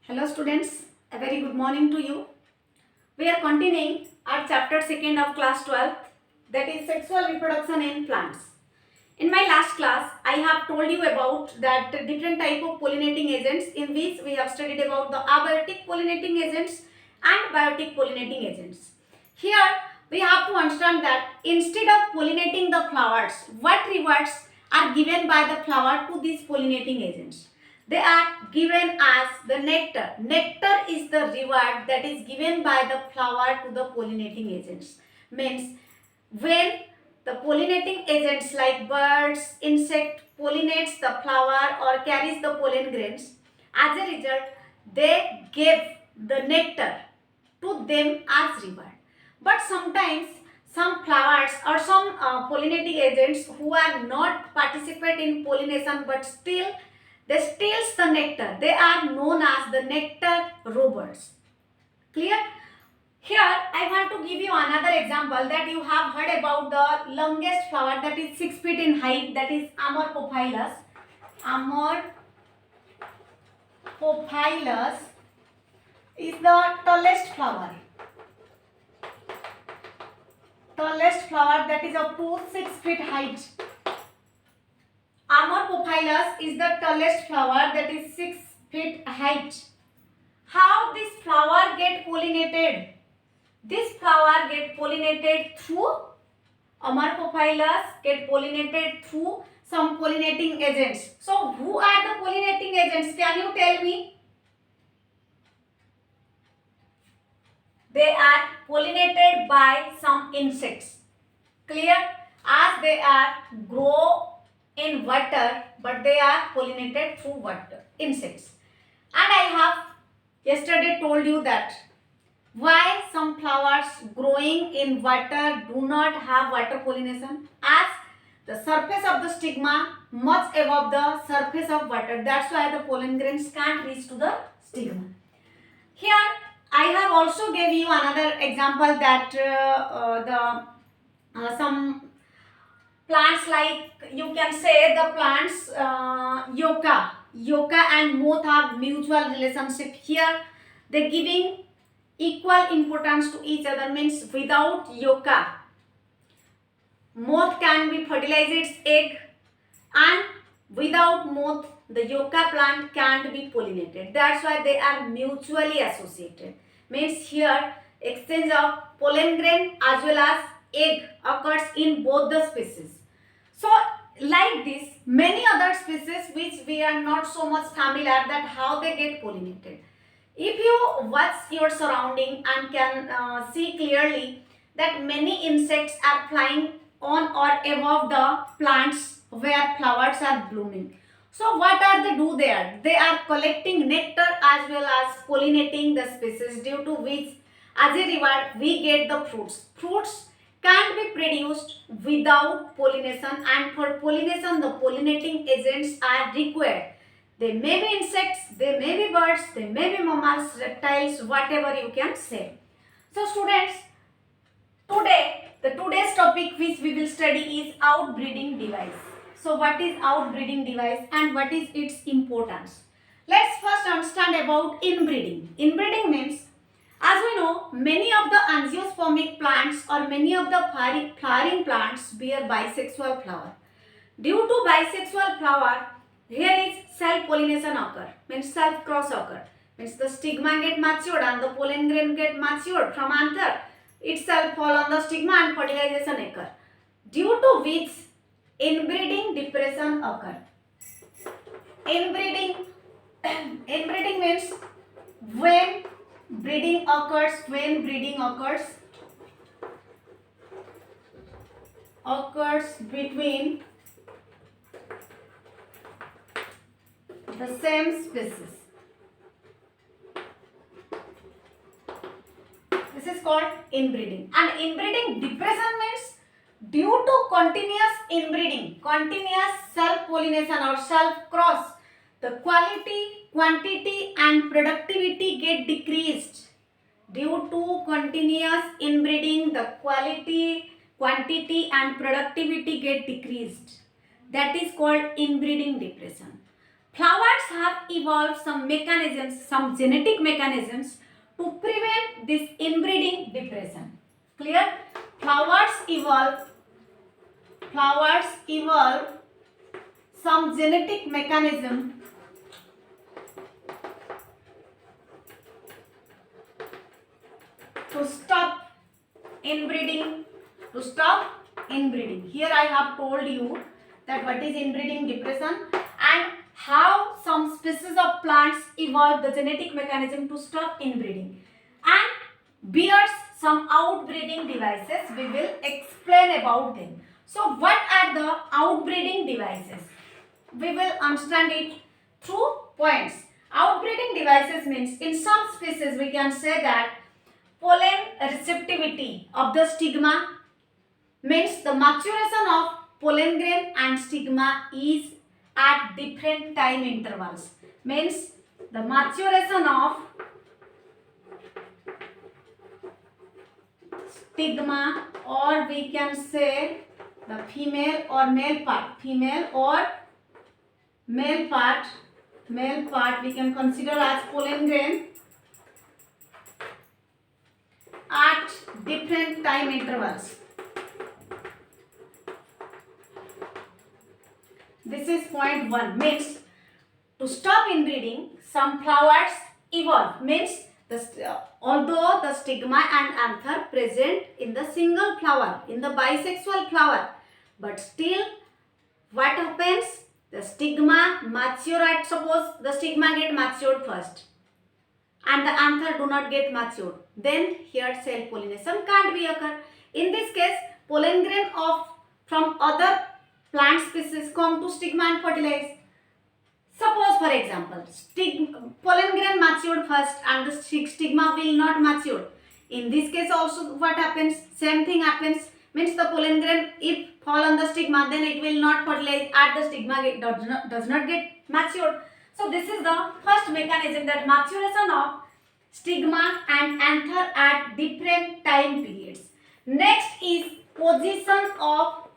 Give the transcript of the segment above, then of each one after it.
Hello students, a very good morning to you. We are continuing our chapter 2nd of class 12, that is sexual reproduction in plants. In my last class, I have told you about that different type of pollinating agents, in which we have studied about the abiotic pollinating agents and biotic pollinating agents. Here we have to understand that instead of pollinating the flowers, what rewards are given by the flower to these pollinating agents? They are given as the nectar. Nectar is the reward that is given by the flower to the pollinating agents. Means when the pollinating agents like birds, insect pollinates the flower or carries the pollen grains, as a result they give the nectar to them as reward. But sometimes some flowers or some pollinating agents who are not participate in pollination but still they steals the nectar. They are known as the nectar robbers. Clear? Here I want to give you another example that you have heard about the longest flower that is 6 feet in height, that is Amorphophilus. Amorphophilus is the tallest flower. Tallest flower that is up to 6 feet height. Amorphophilus is the tallest flower that is 6 feet height. How this flower get pollinated? This flower get pollinated through Amorphophilus get pollinated through some pollinating agents. So who are the pollinating agents? Can you tell me? They are pollinated by some insects. Clear? As they are grow in water, but they are pollinated through water, insects. And I have yesterday told you that why some flowers growing in water do not have water pollination, as the surface of the stigma much above the surface of water. That's why the pollen grains can't reach to the stigma. Here I have also gave you another example that some plants, like you can say the plants yucca and moth have mutual relationship. Here they giving equal importance to each other. Means without yucca, moth can be fertilize its egg, and without moth the yucca plant can't be pollinated. That's why they are mutually associated. Means here exchange of pollen grain as well as egg occurs in both the species. So like this, many other species which we are not so much familiar that how they get pollinated. If you watch your surrounding and can see clearly that many insects are flying on or above the plants where flowers are blooming. So what are they do there? They are collecting nectar as well as pollinating the species, due to which as a reward we get the fruits. Fruits can be produced without pollination, and for pollination the pollinating agents are required. They may be insects, they may be birds, they may be mammals, reptiles, whatever you can say. So students, today's topic which we will study is outbreeding device. So what is outbreeding device and what is its importance? Let's first understand about inbreeding. Inbreeding means, as we know, many of the angiospermic plants or many of the flowering plants bear bisexual flower. Due to bisexual flower, here is self-pollination occur, means self-cross occur. Means the stigma get matured and the pollen grain get matured from anther. Itself fall on the stigma and fertilization occur. Due to which inbreeding depression occur. Inbreeding means when breeding occurs between the same species. This is called inbreeding. And inbreeding depression means due to continuous inbreeding, continuous self-pollination or self-cross, the quality, quantity and productivity get decreased. Due to continuous inbreeding, the quality, quantity and productivity get decreased. That is called inbreeding depression. Flowers have evolved some mechanisms, some genetic mechanisms to prevent this inbreeding depression. Clear? Flowers evolve some genetic mechanism to stop inbreeding. Here I have told you that what is inbreeding depression and how some species of plants evolve the genetic mechanism to stop inbreeding, and bears some outbreeding devices. We will explain about them. So what are the outbreeding devices? We will understand it through points. Outbreeding devices means in some species we can say that pollen receptivity of the stigma, means the maturation of pollen grain and stigma is at different time intervals. Means the maturation of stigma, or we can say the female or male part, male part we can consider as pollen grain at different time intervals. This is point 1. Means to stop inbreeding, some flowers evolve. Means although the stigma and anther present in the single flower, in the bisexual flower, but still what happens? The stigma mature at, suppose the stigma get matured first and the anther do not get matured, then here self-pollination can't be occur. In this case, pollen grain of from other plant species come to stigma and fertilize. Suppose for example, pollen grain matured first and the stigma will not mature. In this case also what happens? Same thing happens. Means the pollen grain if fall on the stigma, then it will not fertilize at the stigma, does not get matured. So this is the first mechanism, that maturation of stigma and anther at different time periods. Next is position of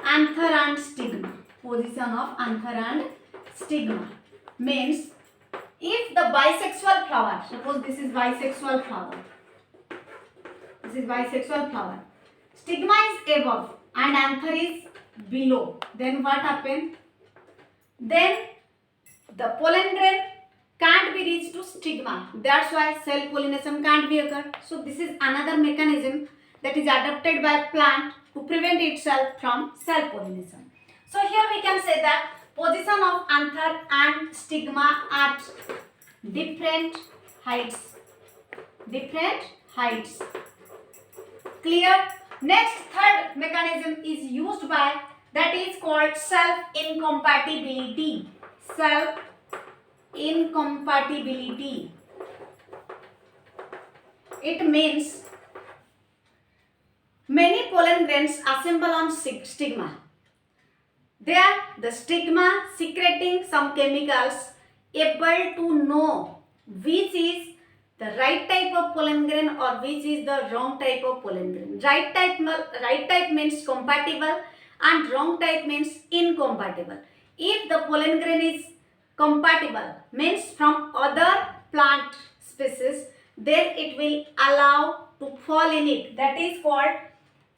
anther and stigma. Position of anther and stigma means if the bisexual flower, suppose this is bisexual flower, stigma is above and anther is below, then what happens? Then the pollen grain can't be reached to stigma. That's why self-pollination can't be occurred. So this is another mechanism that is adopted by plant to prevent itself from self-pollination. So here we can say that position of anther and stigma at different heights. Clear? Next, third mechanism is used by, that is called self-incompatibility. It means many pollen grains assemble on stigma. There the stigma secreting some chemicals able to know which is the right type of pollen grain or which is the wrong type of pollen grain. Right type means compatible and wrong type means incompatible. If the pollen grain is compatible, means from other plant species, then it will allow to fall in it. That is called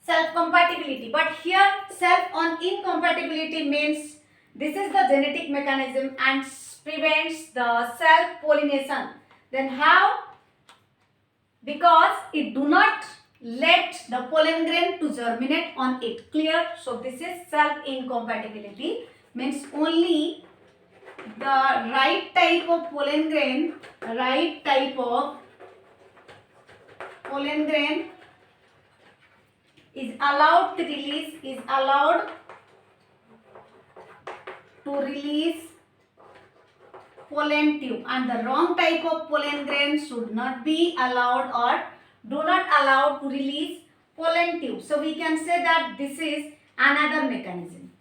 self-compatibility. But here self-incompatibility means this is the genetic mechanism and prevents the self-pollination. Then how? Because it do not let the pollen grain to germinate on it. Clear? So this is self-incompatibility, means only the right type of pollen grain is allowed to release pollen tube, and the wrong type of pollen grain should not be allowed or do not allow to release pollen tube. So we can say that this is another mechanism.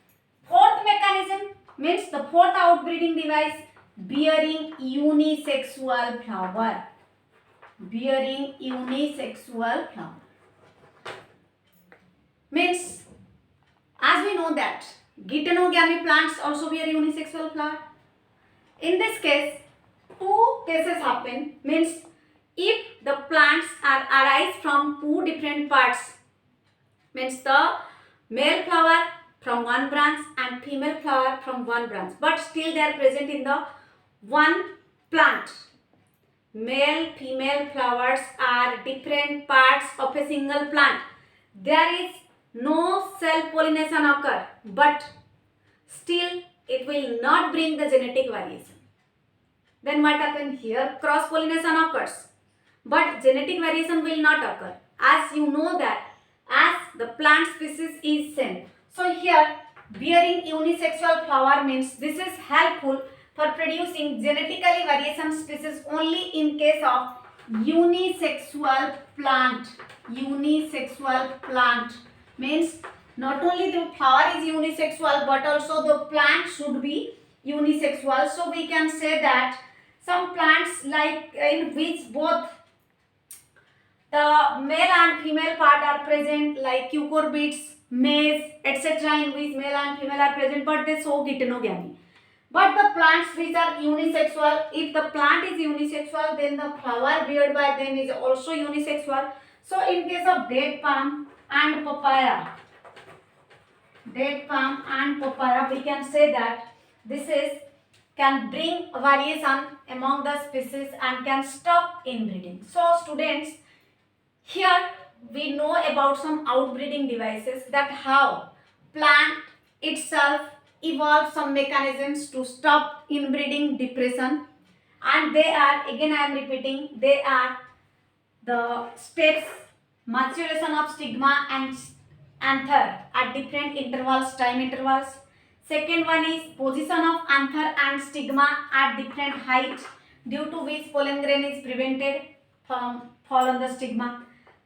Fourth mechanism means the fourth outbreeding device, bearing unisexual flower. Means as we know that Geitonogamy plants also bear unisexual flower. In this case, two cases happen, means if the plants are arise from two different parts, means the male flower from one branch and female flower from one branch, but still they are present in the one plant. Male female flowers are different parts of a single plant. There is no self pollination occur, but still it will not bring the genetic variation. Then what happens here? Cross pollination occurs, but genetic variation will not occur, as you know that as the plant species is same. So here bearing unisexual flower means this is helpful for producing genetically variation species only in case of unisexual plant. Unisexual plant means not only the flower is unisexual but also the plant should be unisexual. So we can say that some plants like in which both the male and female part are present, like cucurbits, maize, etc., in which male and female are present, but they show geitonogamy. But the plants which are unisexual, if the plant is unisexual, then the flower beared by them is also unisexual. So in case of date palm and papaya, we can say that this is can bring variation among the species and can stop inbreeding. So students, here we know about some outbreeding devices, that how plant itself evolve some mechanisms to stop inbreeding depression, and they are, again I am repeating, they are the steps: maturation of stigma and anther at different intervals, time intervals. Second one is position of anther and stigma at different height, due to which pollen grain is prevented from fall on the stigma.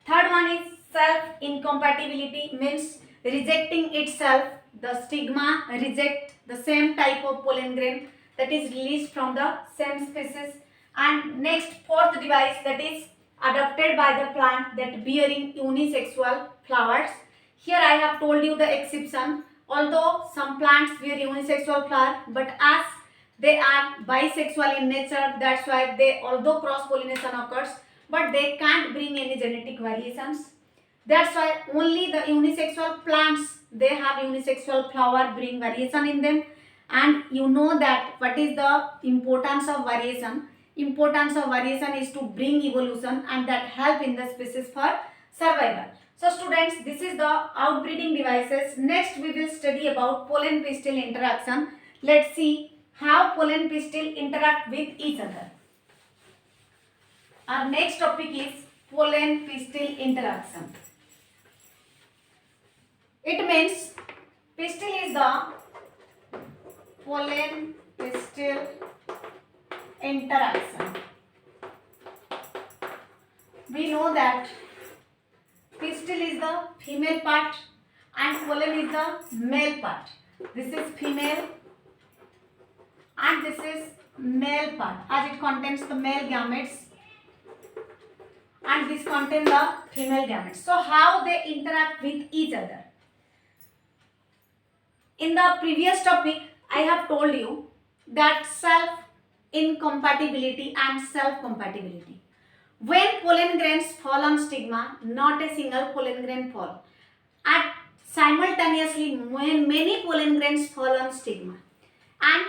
Third one is self-incompatibility, means rejecting itself. The stigma reject the same type of pollen grain that is released from the same species. And next, fourth device, that is adopted by the plant, that bearing unisexual flowers. Here I have told you the exception. Although some plants bear unisexual flower, but as they are bisexual in nature, that's why they, although cross pollination occurs, but they can't bring any genetic variations. That's why only the unisexual plants, they have unisexual flower, bring variation in them. And you know that what is the importance of variation? Importance of variation is to bring evolution, and that help in the species for survival. So students, this is the outbreeding devices. Next we will study about pollen pistil interaction. Let's see how pollen pistil interact with each other. Our next topic is pollen pistil interaction. It means pistil is the pollen pistil interaction. We know that pistil is the female part and pollen is the male part. This is female and this is male part, as it contains the male gametes, and this contains the female gametes. So how they interact with each other? In the previous topic, I have told you that self-incompatibility and self-compatibility. When pollen grains fall on stigma, not a single pollen grain fall. At simultaneously, when many pollen grains fall on stigma, and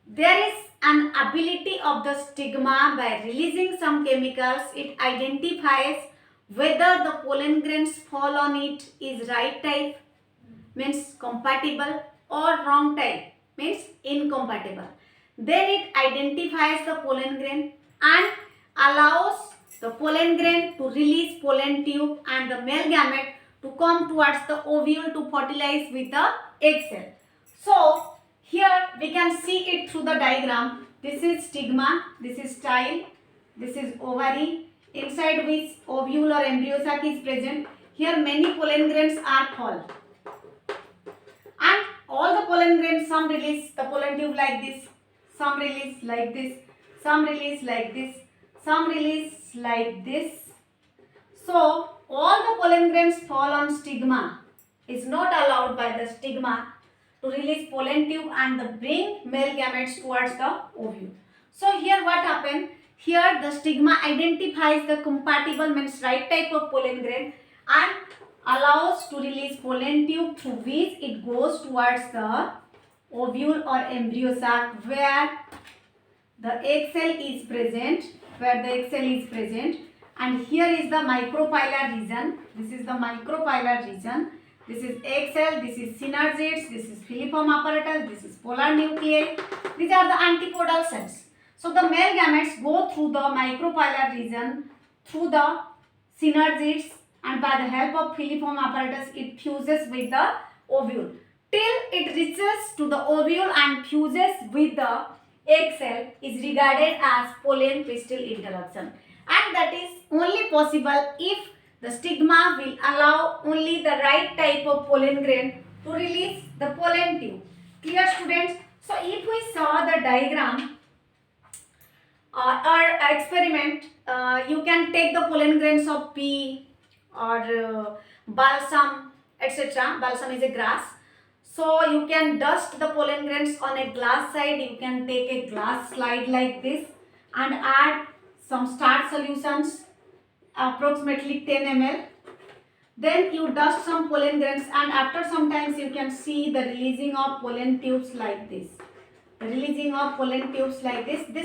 there is an ability of the stigma, by releasing some chemicals, it identifies whether the pollen grains fall on it is right type, means compatible, or wrong type, means incompatible. Then it identifies the pollen grain and allows the pollen grain to release pollen tube and the male gamete to come towards the ovule to fertilize with the egg cell. So here we can see it through the diagram. This is stigma, this is style, this is ovary, inside which ovule or embryo sac is present. Here many pollen grains are fall. And all the pollen grains, some release the pollen tube like this, some release like this, some release like this, some release like this. So all the pollen grains fall on stigma, is not allowed by the stigma, to release pollen tube and bring male gametes towards the ovule. So here what happened? Here the stigma identifies the compatible means right type of pollen grain and allows to release pollen tube through which it goes towards the ovule or embryo sac where the egg cell is present, and here is the micropylar region. This is the micropylar region. This is egg cell, this is synergids, this is filiform apparatus, this is polar nuclei. These are the antipodal cells. So the male gametes go through the micropylar region, through the synergids, and by the help of filiform apparatus it fuses with the ovule till it reaches to the ovule and fuses with the egg cell is regarded as pollen pistil interaction, and that is only possible if the stigma will allow only the right type of pollen grain to release the pollen tube. Clear, students? So if we saw the diagram or experiment, you can take the pollen grains of pea or balsam, etc. Balsam is a grass. So you can dust the pollen grains on a glass side. You can take a glass slide like this and add some starch solutions, approximately 10 ml. Then you dust some pollen grains, and after some times you can see the releasing of pollen tubes like this. This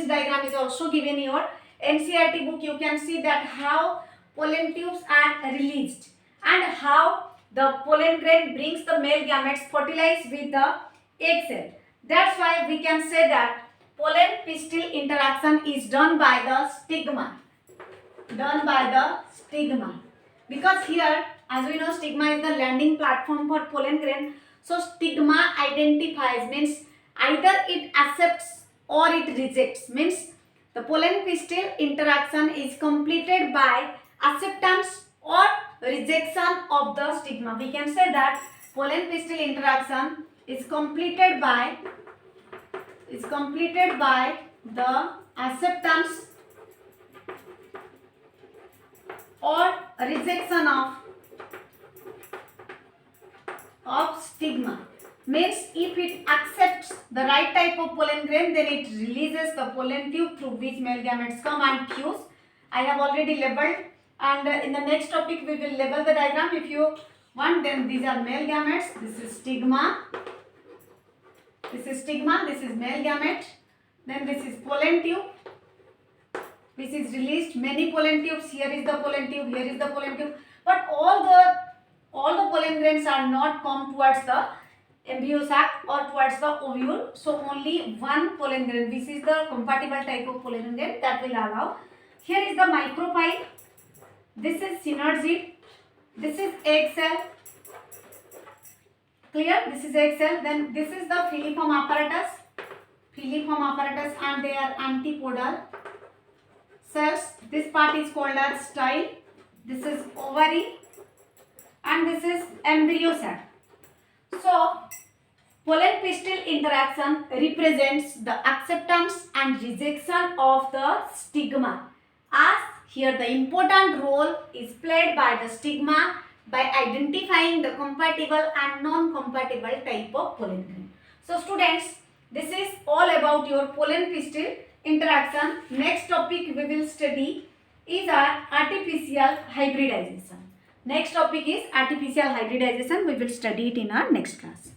diagram is also given in your NCERT book. You can see that how pollen tubes are released and how the pollen grain brings the male gametes fertilized with the egg cell. That's why we can say that pollen pistil interaction is done by the stigma. Because here, as we know, stigma is the landing platform for pollen grain. So stigma identifies, means either it accepts or it rejects, means the pollen pistil interaction is completed by acceptance or rejection of the stigma. We can say that pollen pistil interaction is completed by the acceptance or rejection of stigma. Means if it accepts the right type of pollen grain, then it releases the pollen tube through which male gametes come and fuse. I have already labeled, and in the next topic we will label the diagram if you want. Then these are male gametes, this is stigma, this is male gamete, then this is pollen tube which is released. Many pollen tubes, here is the pollen tube, here is the pollen tube, but all the pollen grains are not come towards the embryo sac or towards the ovule. So only one pollen grain, this is the compatible type of pollen grain that will allow. Here is the micropyle, this is synergid, this is egg cell. Clear? This is egg cell. Then this is the filiform apparatus, and they are antipodal cells. This part is called as style. This is ovary, and this is embryo sac. So pollen pistil interaction represents the acceptance and rejection of the stigma, as here the important role is played by the stigma by identifying the compatible and non-compatible type of pollen grain. So students, this is all about your pollen pistil interaction. Next topic we will study is our artificial hybridization. Next topic is artificial hybridization. We will study it in our next class.